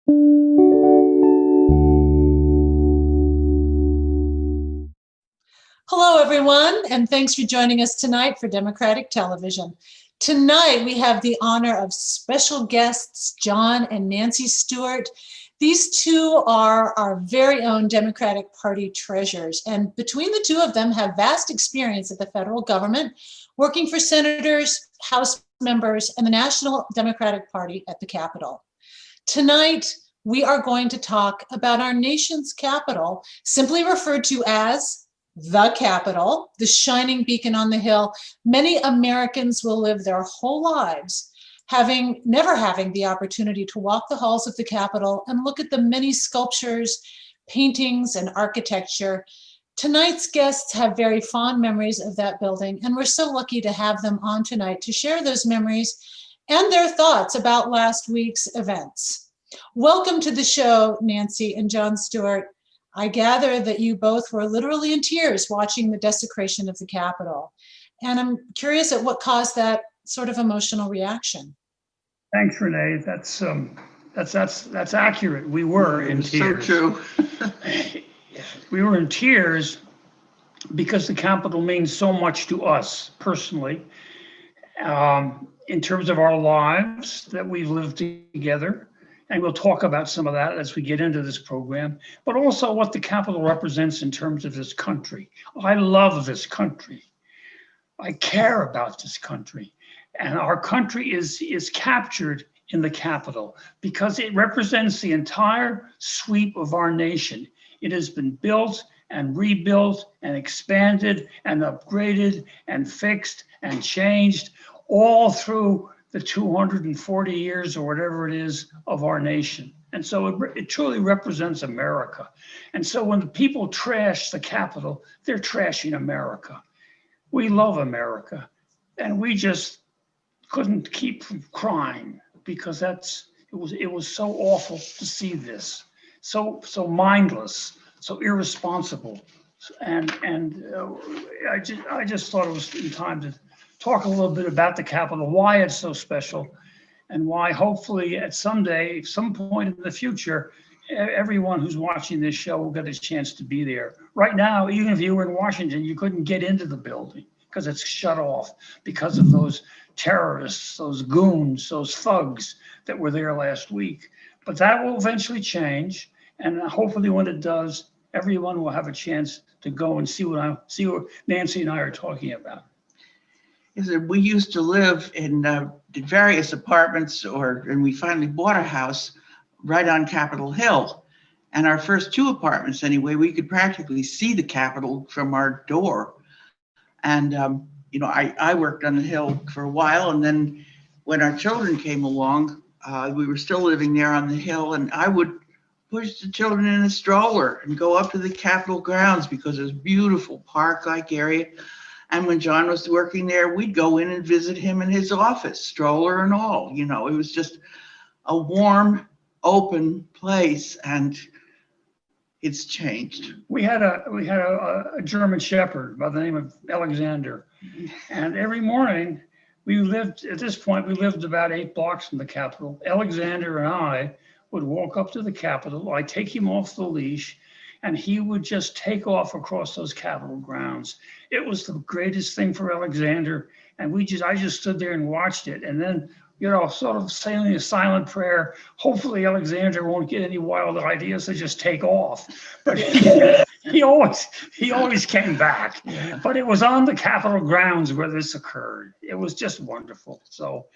Hello, everyone, and thanks for joining us tonight for Democratic Television. Tonight, we have the honor of special guests, John and Nancy Stewart. These two are our very own Democratic Party treasures, and between the two of them have vast experience at the federal government, working for senators, House members, and the National Democratic Party at the Capitol. Tonight, we are going to talk about our nation's capital, simply referred to as the Capitol, the shining beacon on the hill. Many Americans will live their whole lives never having the opportunity to walk the halls of the Capitol and look at the many sculptures, paintings, and architecture. Tonight's guests have very fond memories of that building, and we're so lucky to have them on tonight to share those memories and their thoughts about last week's events. Welcome to the show, Nancy and John Stewart. I gather that you both were literally in tears watching the desecration of the Capitol. And I'm curious at what caused that sort of emotional reaction. Thanks, Renee. That's accurate. We were in tears. So true. We were in tears because the Capitol means so much to us personally, in terms of our lives that we've lived together. And we'll talk about some of that as we get into this program, but also what the Capitol represents in terms of this country. I love this country. I care about this country. And our country is captured in the Capitol because it represents the entire sweep of our nation. It has been built and rebuilt and expanded and upgraded and fixed and changed all through the 240 years or whatever it is of our nation. And so it truly represents America. And so when the people trash the Capitol, they're trashing America. We love America. And we just couldn't keep from crying because it was so awful to see this. So mindless, so irresponsible. And I just thought it was in time to talk a little bit about the Capitol, why it's so special, and why hopefully at some point in the future, everyone who's watching this show will get a chance to be there. Right now, even if you were in Washington, you couldn't get into the building because it's shut off because of those terrorists, those goons, those thugs that were there last week. But that will eventually change, and hopefully when it does, everyone will have a chance to go and see what Nancy and I are talking about. Is that we used to live in various apartments, and we finally bought a house right on Capitol Hill. And our first two apartments, anyway, we could practically see the Capitol from our door. And I worked on the Hill for a while, and then when our children came along, we were still living there on the Hill, and I would push the children in a stroller and go up to the Capitol grounds because it was a beautiful park-like area. And when John was working there, we'd go in and visit him in his office, stroller and all. It was just a warm, open place, and it's changed. We had a German Shepherd by the name of Alexander, and every morning we lived about 8 blocks from the Capitol. Alexander and I would walk up to the Capitol. I'd take him off the leash, and he would just take off across those Capitol grounds. It was the greatest thing for Alexander. And I just stood there and watched it. And then, sort of saying a silent prayer, hopefully Alexander won't get any wild ideas to just take off. But he always came back. Yeah. But it was on the Capitol grounds where this occurred. It was just wonderful. So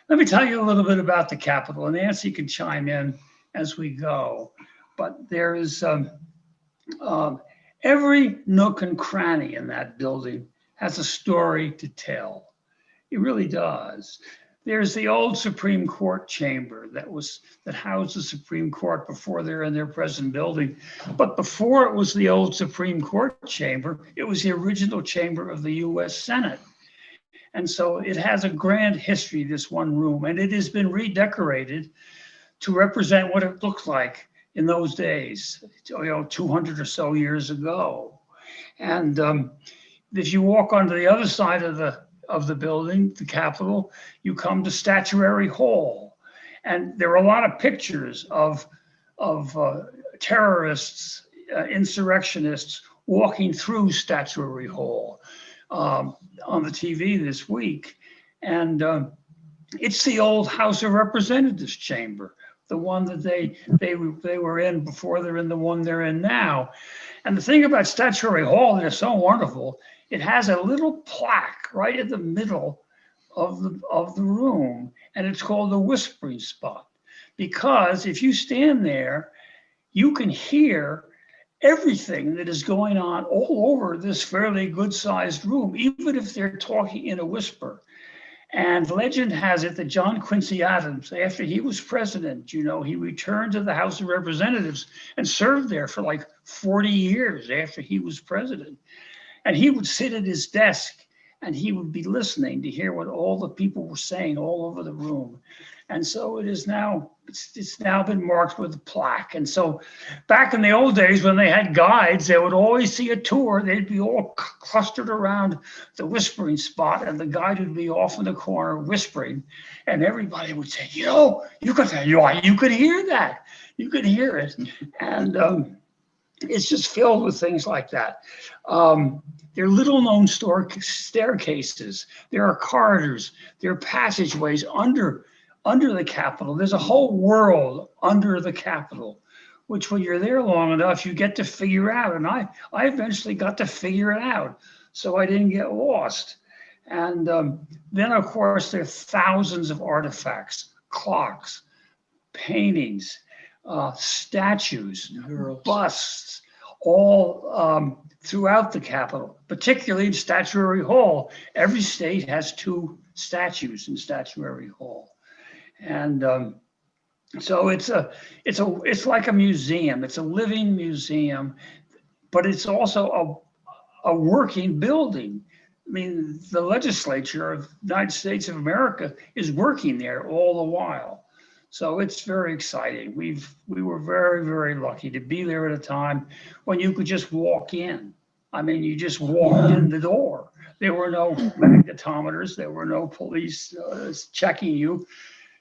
let me tell you a little bit about the Capitol, and Nancy can chime in as we go. But there is every nook and cranny in that building has a story to tell. It really does. There's the old Supreme Court chamber that housed the Supreme Court before they're in their present building. But before it was the old Supreme Court chamber, it was the original chamber of the US Senate. And so it has a grand history, this one room, and it has been redecorated to represent what it looked like in those days, 200 or so years ago. And if you walk onto the other side of the building, the Capitol, you come to Statuary Hall. And there were a lot of pictures of terrorists, insurrectionists walking through Statuary Hall on the TV this week. And it's the old House of Representatives chamber, the one that they were in before they're in the one they're in now. And the thing about Statuary Hall that is so wonderful, it has a little plaque right in the middle of the room, and it's called the whispering spot, because if you stand there, you can hear everything that is going on all over this fairly good-sized room, even if they're talking in a whisper. And legend has it that John Quincy Adams, after he was president, you know, he returned to the House of Representatives and served there for like 40 years after he was president. And he would sit at his desk and he would be listening to hear what all the people were saying all over the room. And so it is now, it's now been marked with a plaque. And so back in the old days when they had guides, they would always see a tour. They'd be all clustered around the whispering spot, and the guide would be off in the corner whispering. And everybody would say, you know, you could hear that. You could hear it. And it's just filled with things like that. There are little known staircases. There are corridors. There are passageways under the Capitol. There's a whole world under the Capitol, which when you're there long enough, you get to figure out. And I eventually got to figure it out, so I didn't get lost. And then, of course, there are thousands of artifacts, clocks, paintings, statues, busts, all throughout the Capitol, particularly in Statuary Hall. Every state has 2 statues in Statuary Hall. And so it's like a museum. It's a living museum, but it's also a working building. I mean, the legislature of the United States of America is working there all the while. So it's very exciting. We were very, very lucky to be there at a time when you could just walk in. I mean, you just walked in the door. There were no magnetometers. There were no police checking you.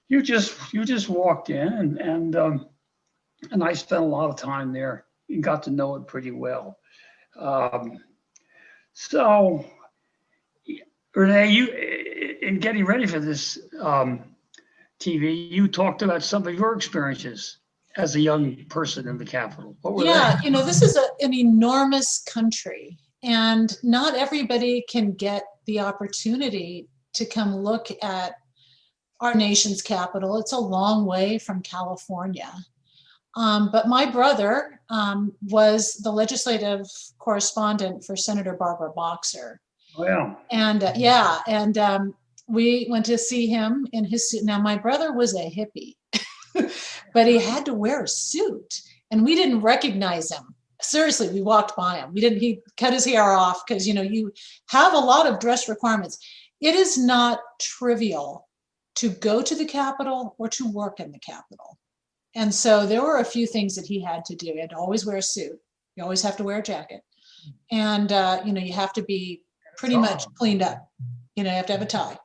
You just walked in, and I spent a lot of time there and got to know it pretty well. So, Renee, you in getting ready for this TV, you talked about some of your experiences as a young person in the Capitol. What were they? You know, this is an enormous country, and not everybody can get the opportunity to come look at our nation's capital. It's a long way from California. But my brother was the legislative correspondent for Senator Barbara Boxer. Wow. And we went to see him in his suit. Now, my brother was a hippie, but he had to wear a suit, and we didn't recognize him. Seriously, we walked by him. He cut his hair off because, you know, you have a lot of dress requirements. It is not trivial to go to the Capitol or to work in the Capitol. And so there were a few things that he had to do. He had to always wear a suit. You always have to wear a jacket. And, you know, you have to be pretty much cleaned up. You know, you have to have a tie.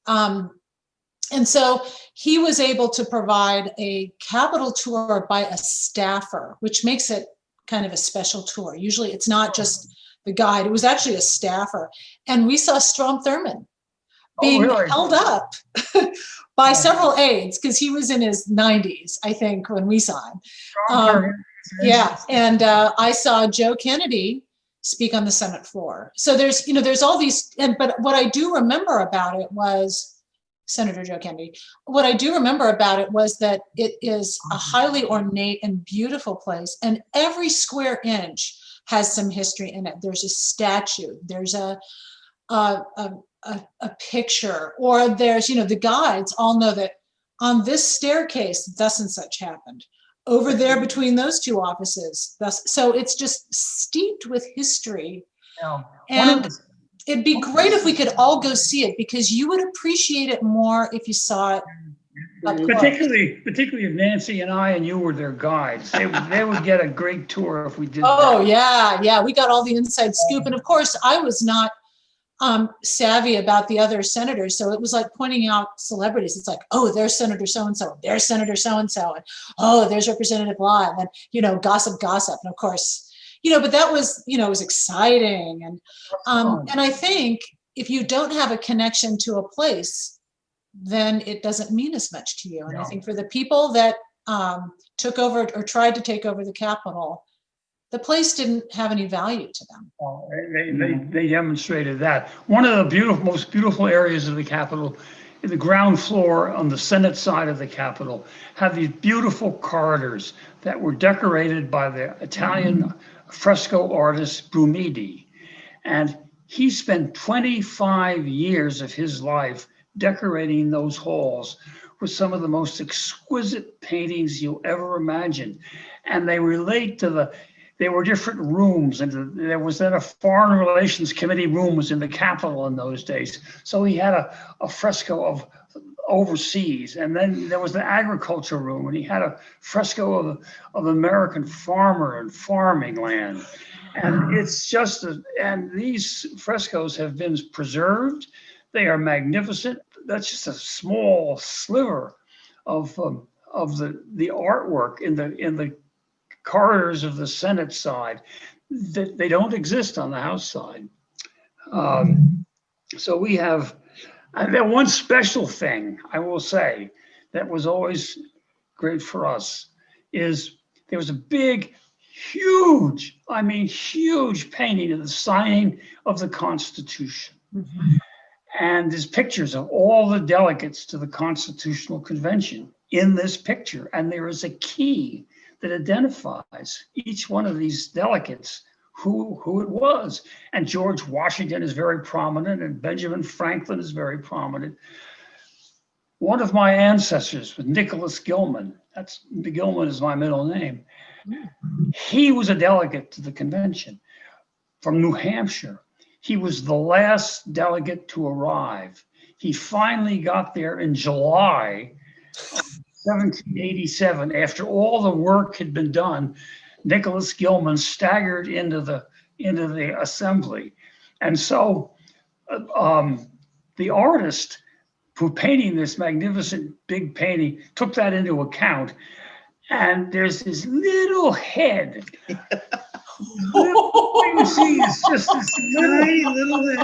And so he was able to provide a Capitol tour by a staffer, which makes it kind of a special tour. Usually it's not just the guide. It was actually a staffer. And we saw Strom Thurmond being held up by several aides, because he was in his 90s, I think, when we saw him. Yeah, and I saw Joe Kennedy speak on the Senate floor. So there's, you know, there's all these, but what I do remember about it was Senator Joe Kennedy. What I do remember about it was that it is a highly ornate and beautiful place, and every square inch has some history in it. There's a statue, there's a picture, or there's, you know, the guides all know that on this staircase thus and such happened, over there between those 2 offices thus. So it's just steeped with history. And it'd be great if we could all go see it, because you would appreciate it more if you saw it up close. Particularly if Nancy and I and you were their guides. They would get a great tour if we did that. Yeah, we got all the inside scoop. And of course, I was not savvy about the other senators. So it was like pointing out celebrities. It's like, oh, there's Senator so-and-so, there's Senator so-and-so, and oh, there's Representative Blah, and then, you know, gossip. And of course, you know, but that was, you know, it was exciting. And I think if you don't have a connection to a place, then it doesn't mean as much to you. And I think for the people that took over or tried to take over the Capitol, the place didn't have any value to them. Well, they demonstrated that. One of the most beautiful areas of the Capitol, in the ground floor on the Senate side of the Capitol, had these beautiful corridors that were decorated by the Italian fresco artist Brumidi. And he spent 25 years of his life decorating those halls with some of the most exquisite paintings you'll ever imagine. And they relate to there were different rooms, and there was then a Foreign Relations Committee room was in the Capitol in those days. So he had a fresco of overseas, and then there was the agriculture room, and he had a fresco of American farmer and farming land. And it's just, and these frescoes have been preserved. They are magnificent. That's just a small sliver of the artwork in the corridors of the Senate side. That they don't exist on the House side. So we have that one special thing I will say that was always great for us is there was a big, huge, I mean huge painting of the signing of the Constitution. And there's pictures of all the delegates to the Constitutional Convention in this picture. And there is a key that identifies each one of these delegates, who it was. And George Washington is very prominent, and Benjamin Franklin is very prominent. One of my ancestors was Nicholas Gilman. Gilman is my middle name. He was a delegate to the convention from New Hampshire. He was the last delegate to arrive. He finally got there in July 1787, after all the work had been done. Nicholas Gilman staggered into the assembly. And so the artist who painting this magnificent big painting took that into account. And there's this little head. You see, it's just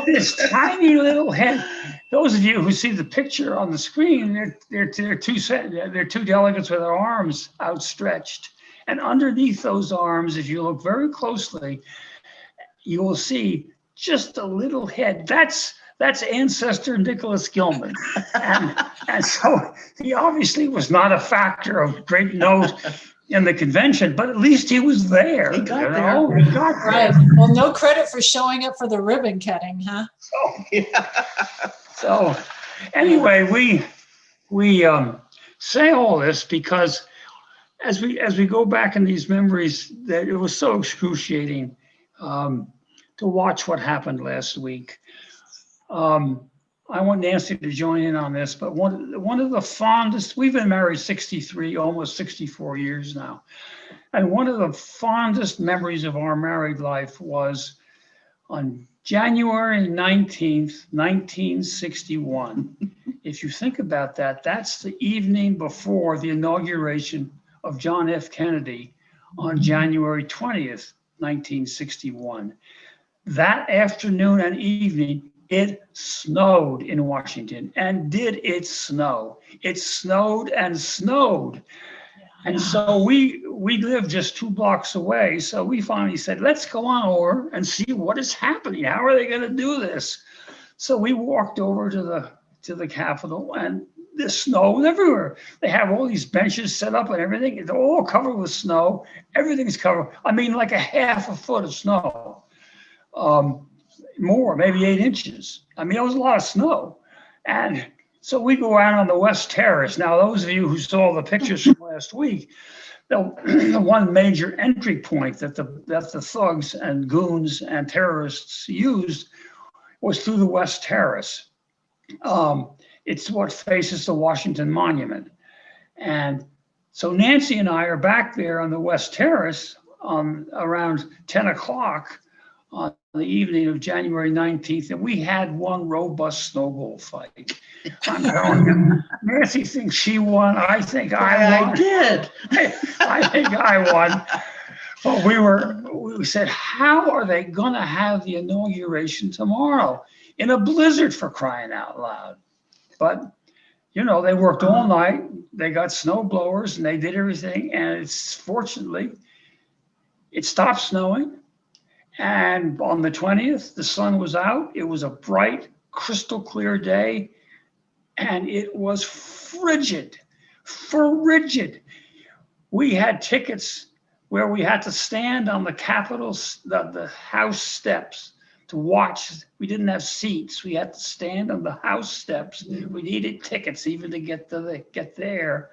this tiny little head. Those of you who see the picture on the screen, they're two delegates with their arms outstretched, and underneath those arms, if you look very closely, you will see just a little head. That's ancestor Nicholas Gilman, and so he obviously was not a factor of great note in the convention, but at least he was there. He got there. He got right. there. Well, no credit for showing up for the ribbon cutting, huh? So anyway, we say all this because as we go back in these memories, that it was so excruciating to watch what happened last week. I want Nancy to join in on this, but one of the fondest, we've been married 63, almost 64 years now. And one of the fondest memories of our married life was on January 19th, 1961. If you think about that, that's the evening before the inauguration of John F. Kennedy on January 20th, 1961. That afternoon and evening, it snowed in Washington. And did it snow? It snowed and snowed. And so we lived just 2 blocks away. So we finally said, let's go on over and see what is happening. How are they going to do this? So we walked over to the Capitol, and the snow was everywhere. They have all these benches set up and everything. They're all covered with snow. Everything's covered. I mean, like a half a foot of snow. More, maybe 8 inches. I mean, it was a lot of snow. And so we go out on the West Terrace. Now, those of you who saw the pictures from last week, the one major entry point that the thugs and goons and terrorists used was through the West Terrace. It's what faces the Washington Monument. And so Nancy and I are back there on the West Terrace around 10 o'clock on the evening of January 19th, and we had one robust snowball fight. I'm telling you, Nancy thinks she won. I think I won. I did. I think I won. But we said, how are they going to have the inauguration tomorrow in a blizzard, for crying out loud? But, you know, they worked all night. They got snow blowers and they did everything. And fortunately, it stopped snowing. And on the 20th, the sun was out. It was a bright, crystal clear day. And it was frigid. We had tickets where we had to stand on the Capitol, the House steps to watch. We didn't have seats. We had to stand on the House steps. We needed tickets even to get there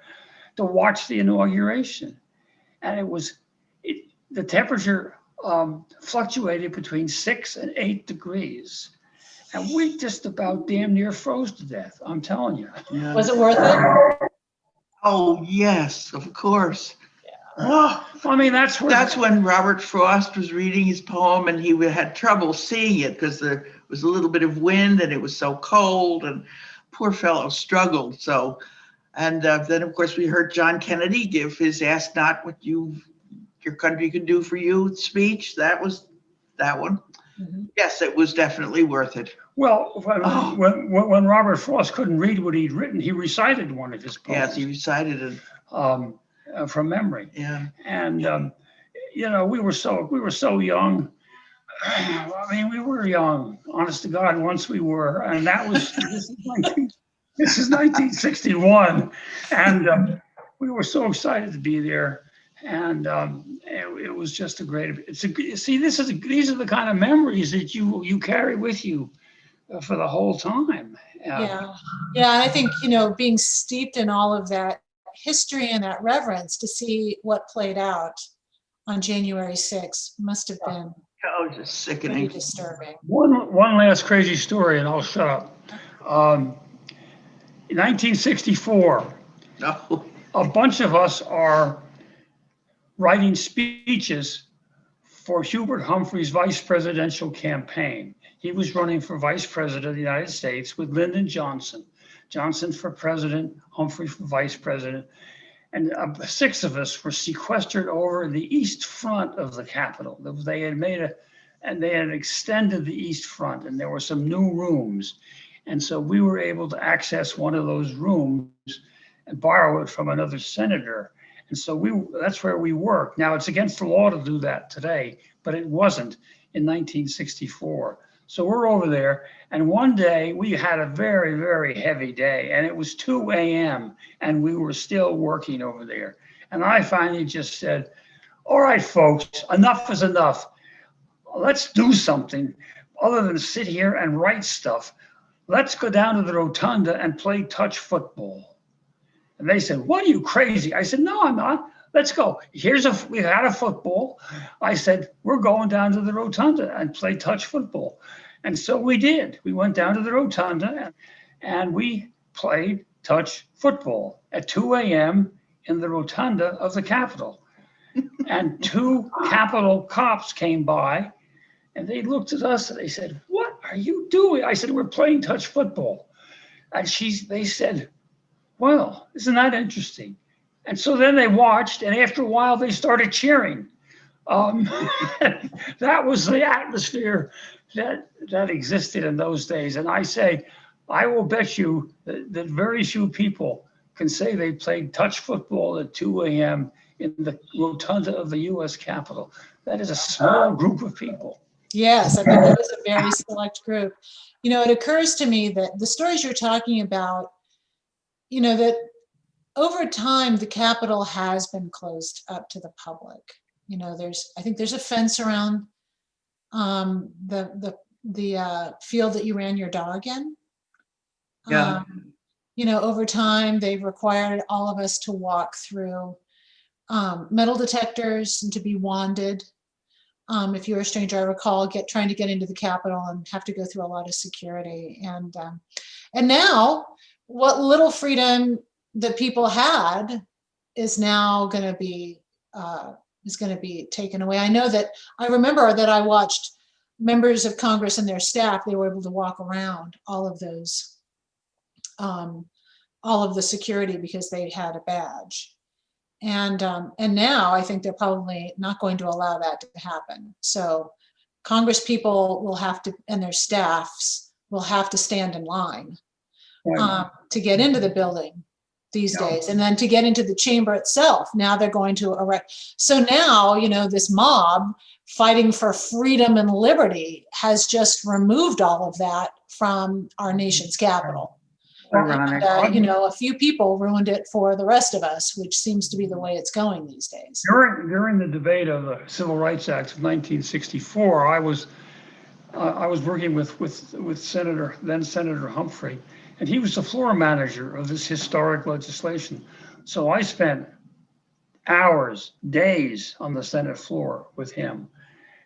to watch the inauguration. And the temperature fluctuated between 6 and 8 degrees. And we just about damn near froze to death, I'm telling you. Yeah. Was it worth it? Oh, yes, of course. Oh, I mean, that's when Robert Frost was reading his poem, and he had trouble seeing it because there was a little bit of wind and it was so cold, and poor fellow struggled. So, and then of course we heard John Kennedy give his "Ask Not What Your Country Can Do for You" speech. That was that one. Mm-hmm. Yes, it was definitely worth it. Well, when Robert Frost couldn't read what he'd written, he recited one of his poems. Yes, he recited it. From memory. Yeah. And you know, we were so young. I mean, we were young, honest to God, once we were. And that was this is 1961. And we were so excited to be there. And it was just a great, these are the kind of memories that you carry with you for the whole time. Yeah. And I think, you know, being steeped in all of that history and that reverence to see what played out on January 6th must have been just sickening, pretty disturbing. One last crazy story, and I'll shut up. In 1964, a bunch of us are writing speeches for Hubert Humphrey's vice presidential campaign. He was running for vice president of the United States with Lyndon Johnson. Johnson for president, Humphrey for vice president. And 6 of us were sequestered over in the east front of the Capitol. They had extended the east front, and there were some new rooms. And so we were able to access one of those rooms and borrow it from another senator. And so that's where we worked. Now, it's against the law to do that today, but it wasn't in 1964. So we're over there, and one day we had a very, very heavy day, and it was 2 a.m., and we were still working over there. And I finally just said, all right, folks, enough is enough. Let's do something other than sit here and write stuff. Let's go down to the rotunda and play touch football. And they said, what, are you crazy? I said, no, I'm not. Let's go. We had a football. I said, we're going down to the rotunda and play touch football. And so we did. We went down to the rotunda and we played touch football at 2 a.m. in the rotunda of the Capitol. And 2 Capitol cops came by and they looked at us and they said, what are you doing? I said, we're playing touch football. And they said, well, isn't that interesting? And so then they watched, and after a while, they started cheering. That was the atmosphere that existed in those days. And I say, I will bet you that very few people can say they played touch football at 2 a.m. in the rotunda of the U.S. Capitol. That is a small group of people. Yes, I think that is a very select group. You know, it occurs to me that the stories you're talking about, you know, that over time, the Capitol has been closed up to the public. You know, I think there's a fence around the field that you ran your dog in. Yeah. You know, over time, they've required all of us to walk through metal detectors and to be wanded. If you're a stranger, I recall trying to get into the Capitol and have to go through a lot of security. And now, what little freedom that people had is now going to be taken away. I remember that I watched members of Congress and their staff, they were able to walk around all of those, all of the security because they had a badge. And now I think they're probably not going to allow that to happen. So Congress people will have to, and their staffs will have to stand in line to get into the building these days. And then to get into the chamber itself, now they're going to erect. So now, you know, this mob fighting for freedom and liberty has just removed all of that from our nation's capital. And, you know, a few people ruined it for the rest of us, which seems to be the way it's going these days. During the debate of the Civil Rights Act of 1964, I was working with then Senator Humphrey, and he was the floor manager of this historic legislation. So I spent hours, days on the Senate floor with him,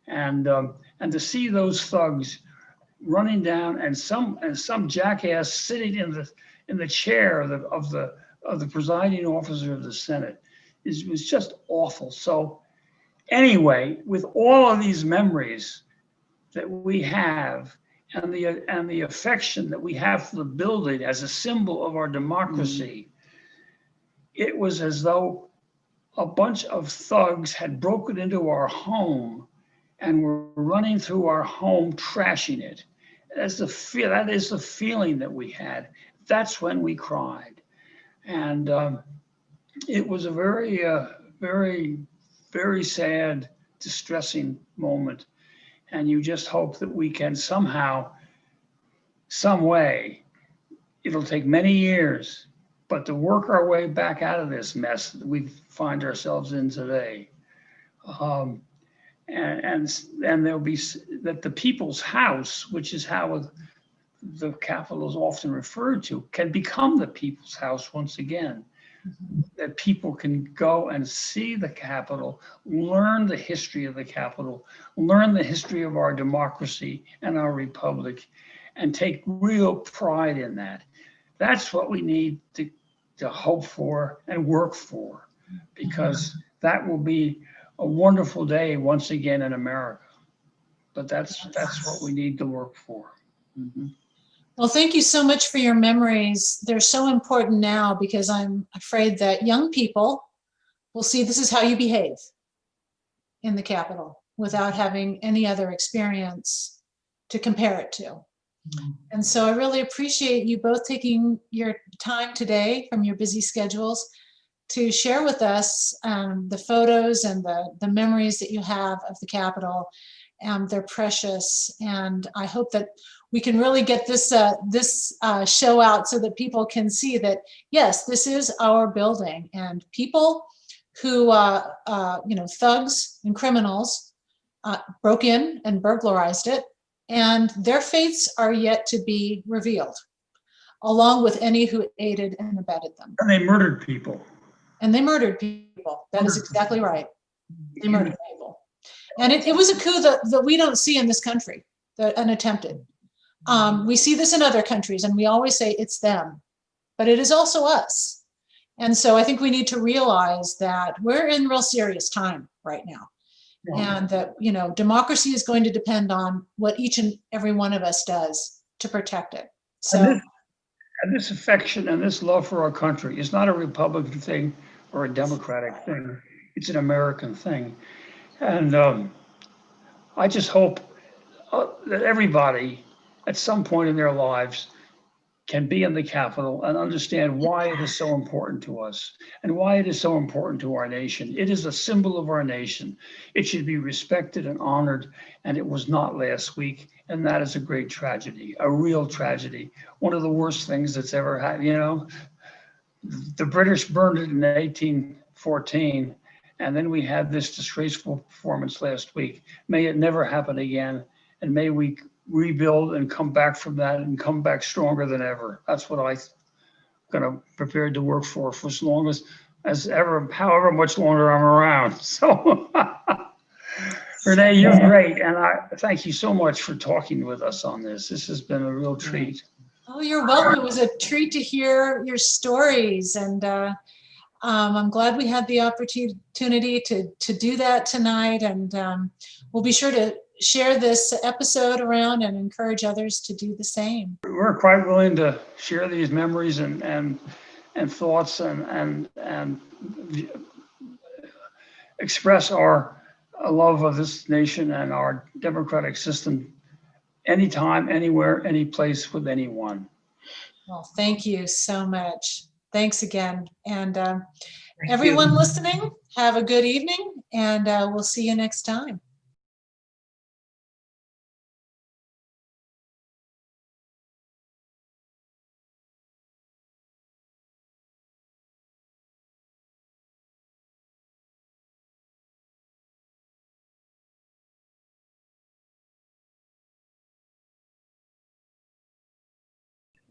and to see those thugs running down, and some jackass sitting in the chair of the presiding officer of the Senate was just awful. So anyway, with all of these memories that we have, and the affection that we have for the building as a symbol of our democracy, it was as though a bunch of thugs had broken into our home and were running through our home, trashing it. That is the feeling that we had. That's when we cried. And it was a very, very, very sad, distressing moment. And you just hope that we can somehow, some way, it'll take many years, but to work our way back out of this mess that we find ourselves in today. And there'll be that the people's house, which is how the Capitol is often referred to, can become the people's house once again. That people can go and see the Capitol, learn the history of the Capitol, learn the history of our democracy and our republic, and take real pride in that. That's what we need to hope for and work for, because that will be a wonderful day once again in America. But that's what we need to work for. Well, thank you so much for your memories. They're so important now, because I'm afraid that young people will see this is how you behave in the Capitol without having any other experience to compare it to. And so I really appreciate you both taking your time today from your busy schedules to share with us the photos and the memories that you have of the Capitol. They're precious, and I hope that we can really get this show out so that people can see that, yes, this is our building, and people who, you know, thugs and criminals broke in and burglarized it, and their fates are yet to be revealed, along with any who aided and abetted them. And they murdered people. And they murdered people. That is exactly right. They murdered people. And it was a coup that we don't see in this country, unattempted. We see this in other countries, and we always say it's them, but it is also us. And so I think we need to realize that we're in real serious time right now. And that, you know, democracy is going to depend on what each and every one of us does to protect it. So. And this affection and this love for our country is not a Republican thing or a Democratic thing. It's an American thing. And I just hope that everybody at some point in their lives can be in the Capitol and understand why it is so important to us and why it is so important to our nation. It is a symbol of our nation. It should be respected and honored, and it was not last week. And that is a great tragedy, a real tragedy. One of the worst things that's ever happened. You know, the British burned it in 1814, and then we had this disgraceful performance last week. May it never happen again, and may we rebuild and come back from that and come back stronger than ever. That's what I'm gonna prepared to work for as long as ever, however much longer I'm around. So Renee, you're great, and I thank you so much for talking with us on this. This has been a real treat. Oh, you're welcome. It was a treat to hear your stories, and I'm glad we had the opportunity to do that tonight, and we'll be sure to share this episode around and encourage others to do the same. We're quite willing to share these memories and thoughts and express our love of this nation and our democratic system anytime, anywhere, any place with anyone. Well, thank you so much. Thanks again. And everyone listening, have a good evening, and we'll see you next time.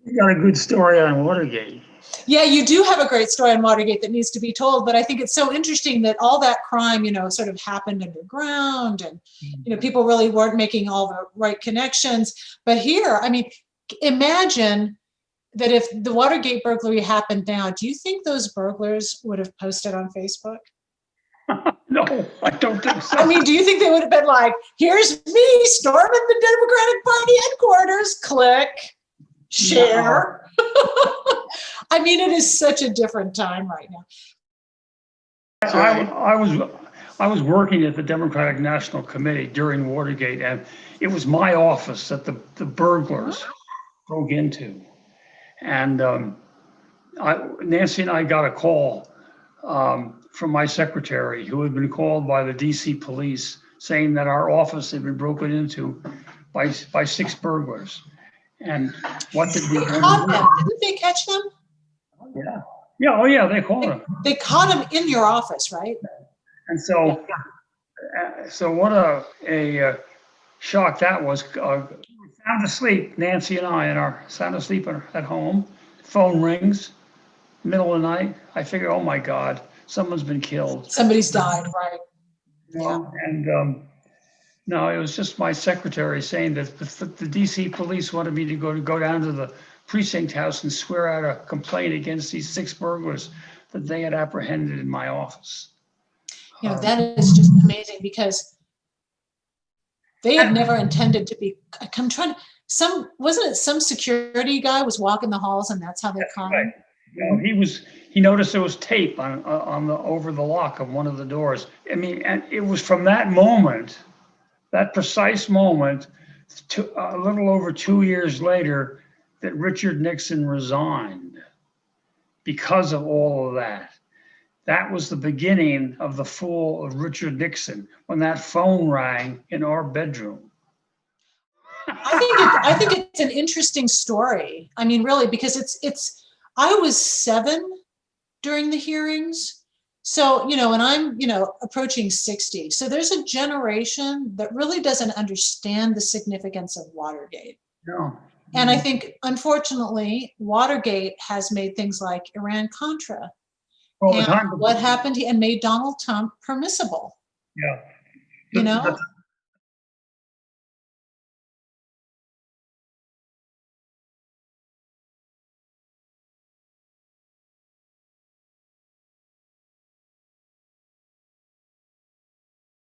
You got a good story on Watergate. Yeah, you do have a great story on Watergate that needs to be told, but I think it's so interesting that all that crime, sort of happened underground, and, people really weren't making all the right connections. But here, I mean, imagine that if the Watergate burglary happened now, do you think those burglars would have posted on Facebook? No, I don't think so. I mean, do you think they would have been like, here's me storming the Democratic Party headquarters, click, share? No. I mean, it is such a different time right now. I was working at the Democratic National Committee during Watergate, and it was my office that the burglars broke into. And Nancy and I got a call from my secretary, who had been called by the DC police, saying that our office had been broken into by 6 burglars. And what did we do? Didn't they catch them? Yeah. Yeah. Oh, yeah. They caught him. They caught him in your office, right? And so, what a shock that was. Sound asleep, Nancy and I, sound asleep at home. Phone rings, middle of the night. I figure, oh my God, someone's been killed. Somebody's died, right? Yeah. And no, it was just my secretary saying that the DC police wanted me to go down to the precinct house and swear out a complaint against these 6 burglars that they had apprehended in my office. That is just amazing, because they had never intended to be. Wasn't it some security guy was walking the halls, and that's how they caught him? He noticed there was tape on the over the lock of one of the doors. I mean, and it was from that moment, that precise moment, a little over 2 years later, that Richard Nixon resigned because of all of that. That was the beginning of the fall of Richard Nixon, when that phone rang in our bedroom. I think it's an interesting story. I mean, really, because I was 7 during the hearings. So, and I'm, approaching 60. So there's a generation that really doesn't understand the significance of Watergate. No. And I think, unfortunately, Watergate has made things like Iran-Contra and what happened, and made Donald Trump permissible. Yeah.